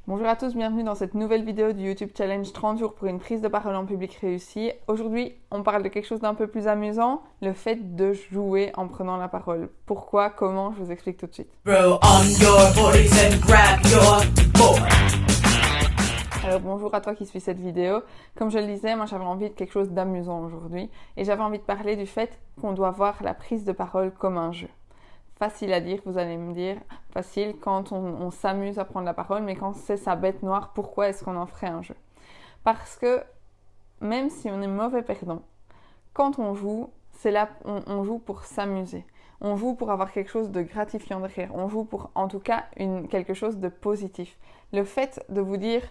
Bonjour à tous, bienvenue dans cette nouvelle vidéo du YouTube Challenge 30 jours pour une prise de parole en public réussie. Aujourd'hui, on parle de quelque chose d'un peu plus amusant, le fait de jouer en prenant la parole. Pourquoi, comment, je vous explique tout de suite. Alors bonjour à toi qui suis cette vidéo. Comme je le disais, moi j'avais envie de quelque chose d'amusant aujourd'hui et j'avais envie de parler du fait qu'on doit voir la prise de parole comme un jeu. Facile à dire, vous allez me dire, facile quand on s'amuse à prendre la parole, mais quand c'est sa bête noire, pourquoi est-ce qu'on en ferait un jeu? Parce que même si on est mauvais perdant, quand on joue, c'est là, on joue pour s'amuser. On joue pour avoir quelque chose de gratifiant derrière. On joue pour, en tout cas, quelque chose de positif. Le fait de vous dire,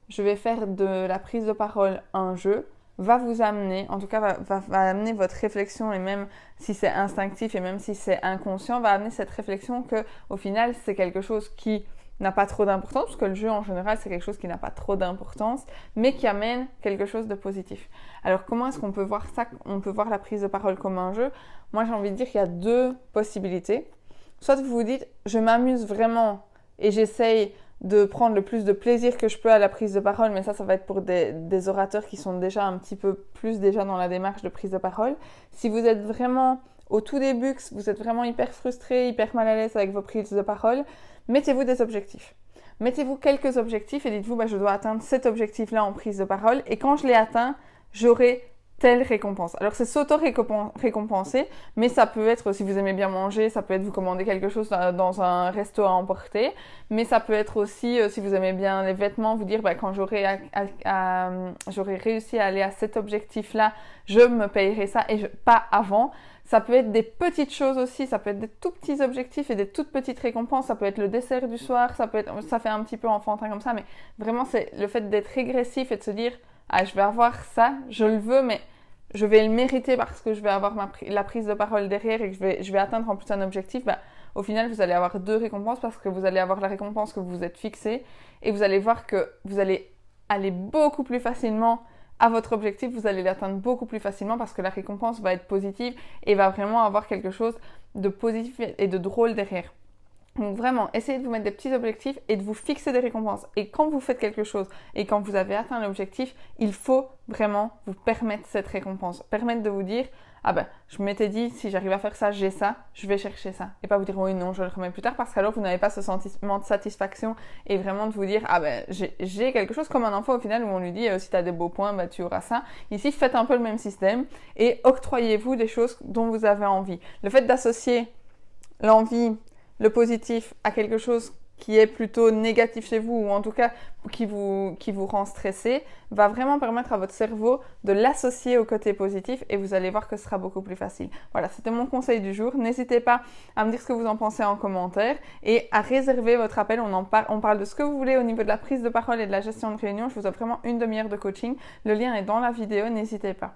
je vais faire de la prise de parole un jeu, va vous amener, en tout cas va amener votre réflexion, et même si c'est instinctif et même si c'est inconscient, va amener cette réflexion que au final c'est quelque chose qui n'a pas trop d'importance, parce que le jeu en général c'est quelque chose qui n'a pas trop d'importance, mais qui amène quelque chose de positif. Alors comment est-ce qu'on peut voir ça? On peut voir la prise de parole comme un jeu. Moi j'ai envie de dire qu'il y a deux possibilités. Soit vous vous dites, je m'amuse vraiment et j'essaye de prendre le plus de plaisir que je peux à la prise de parole, mais ça va être pour des orateurs qui sont déjà un petit peu plus déjà dans la démarche de prise de parole. Si vous êtes vraiment au tout début, que vous êtes vraiment hyper frustré, hyper mal à l'aise avec vos prises de parole, mettez-vous des objectifs. Mettez-vous quelques objectifs et dites-vous, je dois atteindre cet objectif-là en prise de parole et quand je l'ai atteint, j'aurai telle récompense. Alors c'est s'auto-récompenser, mais ça peut être, si vous aimez bien manger, ça peut être vous commander quelque chose dans un resto à emporter, mais ça peut être aussi, si vous aimez bien les vêtements, vous dire quand j'aurai réussi à aller à cet objectif-là, je me payerai ça et pas avant. Ça peut être des petites choses aussi, ça peut être des tout petits objectifs et des toutes petites récompenses, ça peut être le dessert du soir, ça fait un petit peu enfantin comme ça, mais vraiment c'est le fait d'être régressif et de se dire je vais avoir ça, je le veux, mais je vais le mériter parce que je vais avoir la prise de parole derrière et que je vais atteindre en plus un objectif. Au final, vous allez avoir deux récompenses parce que vous allez avoir la récompense que vous vous êtes fixée et vous allez voir que vous allez aller beaucoup plus facilement à votre objectif, vous allez l'atteindre beaucoup plus facilement parce que la récompense va être positive et va vraiment avoir quelque chose de positif et de drôle derrière. Donc vraiment, essayez de vous mettre des petits objectifs et de vous fixer des récompenses. Et quand vous faites quelque chose et quand vous avez atteint l'objectif, il faut vraiment vous permettre cette récompense. Permettre de vous dire, je m'étais dit, si j'arrive à faire ça, j'ai ça, je vais chercher ça. Et pas vous dire, oui, non, je le remets plus tard parce qu'alors vous n'avez pas ce sentiment de satisfaction et vraiment de vous dire, j'ai quelque chose comme un enfant au final où on lui dit, si tu as des beaux points, tu auras ça. Ici, faites un peu le même système et octroyez-vous des choses dont vous avez envie. Le fait d'associer l'envie, le positif à quelque chose qui est plutôt négatif chez vous ou en tout cas qui vous rend stressé va vraiment permettre à votre cerveau de l'associer au côté positif et vous allez voir que ce sera beaucoup plus facile. Voilà, c'était mon conseil du jour. N'hésitez pas à me dire ce que vous en pensez en commentaire et à réserver votre appel. On parle de ce que vous voulez au niveau de la prise de parole et de la gestion de réunion. Je vous offre vraiment une demi-heure de coaching. Le lien est dans la vidéo, n'hésitez pas.